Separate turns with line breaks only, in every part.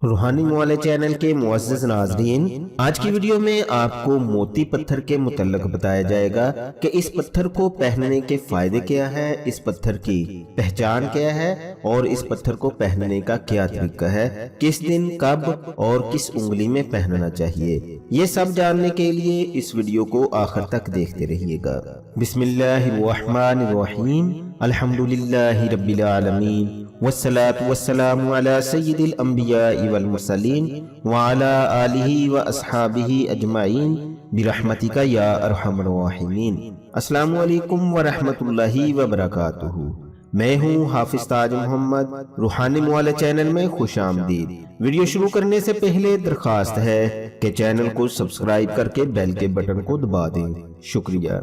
रूहानी मोहल्ले चैनल के मुअज़्ज़ज़ नाज़रीन, आज की वीडियो में आपको मोती पत्थर के मुतल्लिक़ बताया जाएगा कि इस पत्थर को पहनने के फायदे क्या है, इस पत्थर की पहचान क्या है और इस पत्थर को पहनने का क्या तरीका है, किस दिन, कब और किस उंगली में पहनना चाहिए। ये सब जानने के लिए इस वीडियो को आखिर तक देखते रहिएगा। बिस्मिल्लाहिर्रहमानिर्रहीम, अल्हम्दुलिल्लाहि रब्बिल आलमीन, वस्सलातु वस्सलामु अला सय्यिदिल अंबियाइ वल मुरसलीन व अला आलिहि व अस्हाबिहि अजमाइन बिरहमतिका या अरहमर राहिमीन। अस्सलामु अलैकुम व रहमतुल्लाहि व बरकातुहू। मैं हूँ हाफिज ताज मोहम्मद, रूहानी मोहल्ले चैनल में खुश आमदीद। वीडियो शुरू करने से पहले दरखास्त है कि चैनल को सब्सक्राइब करके बेल के बटन को दबा दें। शुक्रिया।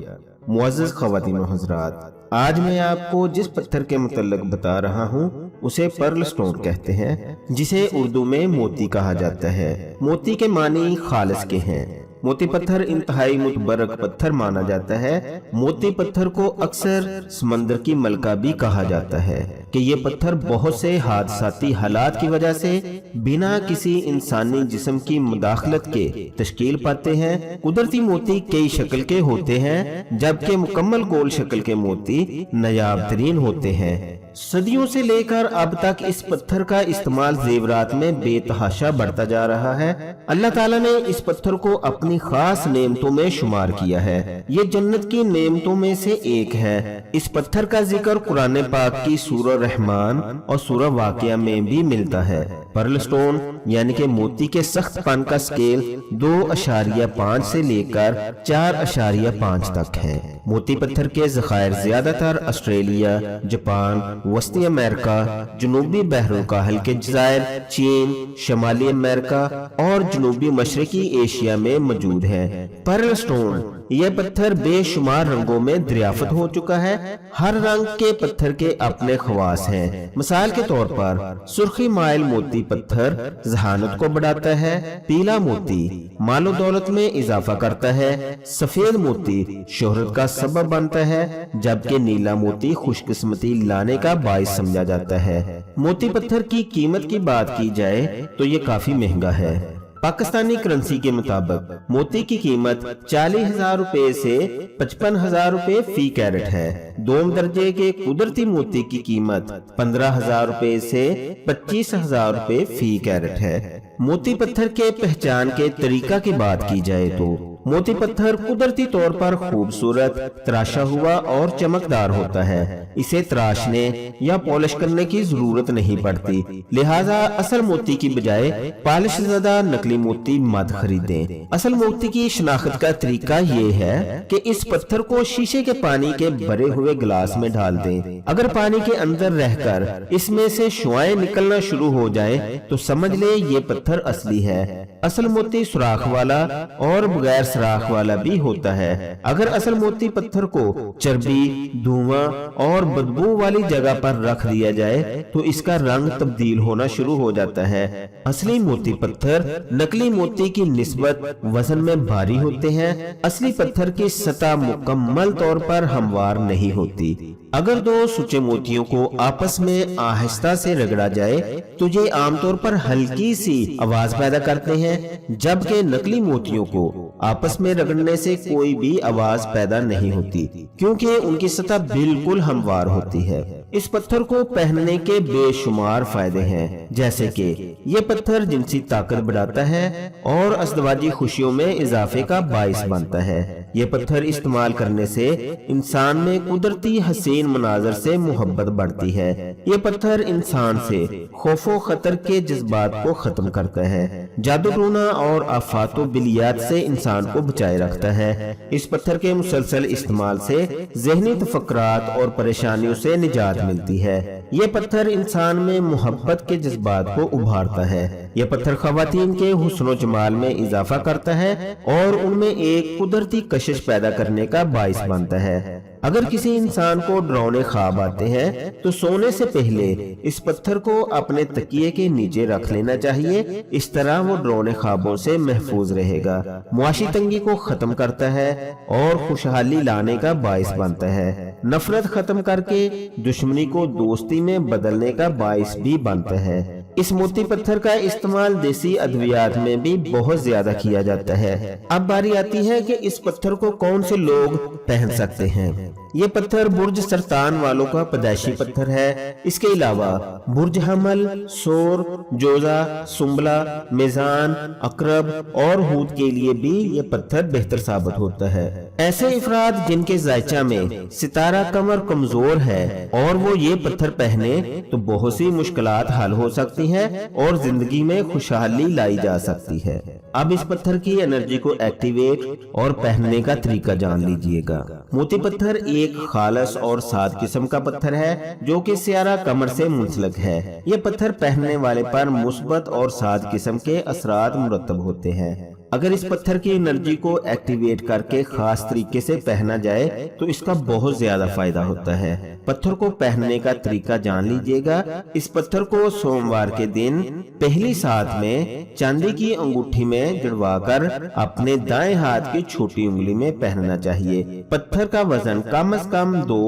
मुअज़्ज़ज़ ख़वातीन व हज़रात, आज मैं आपको जिस पत्थर के मुतल्लिक़ बता रहा हूँ उसे पर्ल स्टोन कहते हैं, जिसे उर्दू में मोती कहा जाता है। मोती के मानी खालिस के हैं। मोती पत्थर इंतहाई मुतबरक पत्थर माना जाता है। मोती पत्थर को अक्सर समंदर की मलका भी कहा जाता है कि ये पत्थर बहुत से हादसाती हालात की वजह से बिना किसी इंसानी जिस्म की मुदाखलत के तश्कील पाते हैं। कुदरती मोती कई शक्ल के होते हैं, जबकि मुकम्मल गोल शक्ल के मोती नायाब तरीन होते हैं। सदियों से लेकर अब तक इस पत्थर का इस्तेमाल जेवरात में बेतहाशा बढ़ता जा रहा है। अल्लाह ताला ने इस पत्थर को अपनी खास नेमतों में शुमार किया है। ये जन्नत की नेमतों में से एक है। इस पत्थर का जिक्र कुरान पाक की सूरह रहमान और सूरह वाक़िया में भी मिलता है। पर्ल स्टोन यानी कि मोती के सख्त पन का स्केल 2.5 से लेकर 4.5 तक है। मोती पत्थर के ज़खायर ज्यादातर ऑस्ट्रेलिया, जापान, वस्ती अमेरिका, जनूबी बहरुलकाहल के जज़ायर, चीन, शमाली अमेरिका और जनूबी मशरकी एशिया में मौजूद है। पर्ल स्टोन यह पत्थर बेशुमार रंगों में दरियाफ्त हो चुका है। हर रंग के पत्थर के अपने खवास हैं। मिसाल के तौर पर सुर्खी माइल मोती पत्थर जहानत को बढ़ाता है। पीला मोती मालो दौलत में इजाफा करता है। सफेद मोती शोहरत का सबब बनता है, जबकि नीला मोती खुशकिस्मती लाने का बाइस समझा जाता है। मोती पत्थर की कीमत की बात की जाए तो ये काफी महंगा है। पाकिस्तानी करेंसी के मुताबिक मोती की कीमत 40,000 रुपए से 55,000 रुपए फी कैरेट है। दोम दर्जे के कुदरती मोती की कीमत 15,000 रुपए से 25,000 रुपए फी कैरेट है। मोती पत्थर के पहचान के तरीका की बात की जाए तो मोती पत्थर कुदरती तौर पर खूबसूरत, तराशा हुआ और चमकदार होता है। इसे तराशने या पॉलिश करने की जरूरत नहीं पड़ती, लिहाजा असल मोती की बजाय पॉलिश ज़दा नकली मोती मत खरीदें। असल मोती की शनाख्त का तरीका ये है कि इस पत्थर को शीशे के पानी के भरे हुए गिलास में डाल दें। अगर पानी के अंदर रहकर इसमें से शुआएं निकलना शुरू हो जाएं, तो समझ ले ये पत्थर असली है। असल मोती सुराख वाला और बगैर सुराख वाला भी होता है। अगर असल मोती पत्थर को चर्बी, धुआं और बदबू वाली जगह पर रख दिया जाए तो इसका रंग तब्दील होना शुरू हो जाता है। असली मोती पत्थर नकली मोती की निस्बत वजन में भारी होते हैं। असली पत्थर की सतह मुकम्मल तौर पर हमवार नहीं होती। अगर दो सुचे मोतियों को आपस में आहिस्ता से रगड़ा जाए तो ये आमतौर पर हल्की सी आवाज पैदा करते हैं, जबकि नकली मोतियों को आपस में रगड़ने से कोई भी आवाज पैदा नहीं होती, क्योंकि उनकी सतह बिल्कुल हमवार होती है। इस पत्थर को पहनने के बेशुमार फायदे हैं, जैसे कि ये पत्थर जिनसी ताकत बढ़ाता है और अज़दवाजी खुशियों में इजाफे का बाइस बनता है। ये पत्थर इस्तेमाल करने से इंसान में कुदरती हसीन मनाजर से मोहब्बत बढ़ती है। ये पत्थर इंसान से खौफो खतर के जज्बात को खत्म करता है। जादू टोना और आफातो बिलियात से इंसान को बचाए रखता है। इस पत्थर के मुसलसल इस्तेमाल से ज़हनी तफक्कुरात और परेशानियों से निजात मिलती है। ये पत्थर इंसान में मोहब्बत के जज्बात को उभारता है। ये पत्थर खवातीन के हुस्न और जमाल में इजाफा करता है और उनमें एक कुदरती कशिश पैदा करने का बाइस बनता है। अगर किसी इंसान को डरावने ख्वाब आते हैं तो सोने से पहले इस पत्थर को अपने तकिए के नीचे रख लेना चाहिए। इस तरह वो डरावने ख्वाबों से महफूज रहेगा। मुआशी तंगी को खत्म करता है और खुशहाली लाने का बाइस बनता है। नफरत खत्म करके दुश्मनी को दोस्ती में बदलने का बाइस भी बनता है। اس موتی پتھر کا استعمال دیسی ادویات میں بھی بہت زیادہ کیا جاتا ہے۔ اب باری آتی ہے کہ اس پتھر کو کون سے لوگ پہن سکتے ہیں۔ یہ پتھر برج سرطان والوں کا پیدائشی پتھر ہے۔ اس کے علاوہ برج حمل، سور، جوزہ، سنبلہ، میزان، عقرب اور ہود کے لیے بھی یہ پتھر بہتر ثابت ہوتا ہے۔ ایسے افراد جن کے ذائچہ میں ستارہ کمر کمزور ہے اور وہ یہ پتھر پہنے تو بہت سی مشکلات حل ہو سکتی ہیں اور زندگی میں خوشحالی لائی جا سکتی ہے۔ اب اس پتھر کی انرجی کو ایکٹیویٹ اور پہننے کا طریقہ جان لیجئے گا۔ موتی پتھر ایک خالص اور ساد قسم کا پتھر ہے جو کہ سیارہ قمر سے منسلک ہے۔ یہ پتھر پہننے والے پر مثبت اور ساد قسم کے اثرات مرتب ہوتے ہیں۔ اگر اس پتھر کی انرجی کو ایکٹیویٹ کر کے خاص طریقے سے پہنا جائے تو اس کا بہت زیادہ فائدہ ہوتا ہے۔ پتھر کو پہننے کا طریقہ جان لیجئے گا۔ اس پتھر کو سوموار کے دن پہلی ساعت میں چاندی کی انگوٹھی میں جڑوا کر اپنے دائیں ہاتھ کی چھوٹی انگلی میں پہننا چاہیے۔ پتھر کا وزن کم از کم 2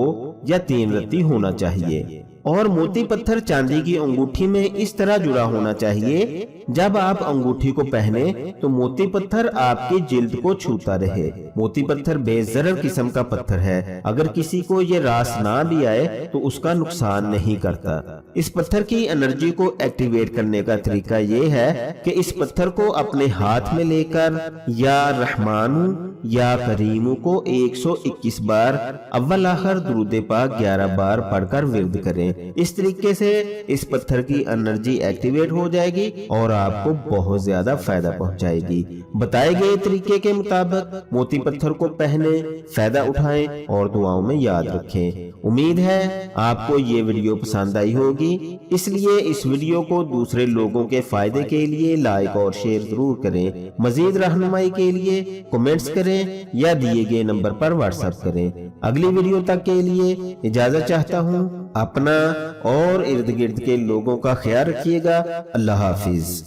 یا 3 رتی ہونا چاہیے اور موتی پتھر چاندی کی انگوٹھی میں اس طرح جڑا ہونا چاہیے جب آپ انگوٹھی کو پہنے تو موتی پتھر آپ کی جلد کو چھوتا رہے۔ موتی پتھر بے ضرر قسم کا پتھر ہے۔ اگر کسی کو یہ راس نہ بھی آئے تو اس کا نقصان نہیں کرتا۔ اس پتھر کی انرجی کو ایکٹیویٹ کرنے کا طریقہ یہ ہے کہ اس پتھر کو اپنے ہاتھ میں لے کر یا رحمانو یا کریمو کو 121 بار اول آخر درود پاک 11 بار پڑھ کر ورد کریں۔ اس طریقے سے اس پتھر کی انرجی ایکٹیویٹ ہو جائے گی اور آپ کو بہت زیادہ فائدہ پہنچائے گی۔ بتائے گئے طریقے کے مطابق موتی پتھر کو پہنے، فائدہ اٹھائیں اور دعاؤں میں یاد رکھیں۔ امید ہے آپ کو یہ ویڈیو پسند آئی ہوگی، اس لیے اس ویڈیو کو دوسرے لوگوں کے فائدے کے لیے لائک اور شیئر ضرور کریں۔ مزید رہنمائی کے لیے کمنٹس کریں یا دیے گئے نمبر پر واٹس ایپ کریں۔ اگلی ویڈیو تک کے لیے اجازت چاہتا ہوں۔ اپنا اور ارد گرد کے لوگوں کا خیال رکھیے گا۔ اللہ حافظ۔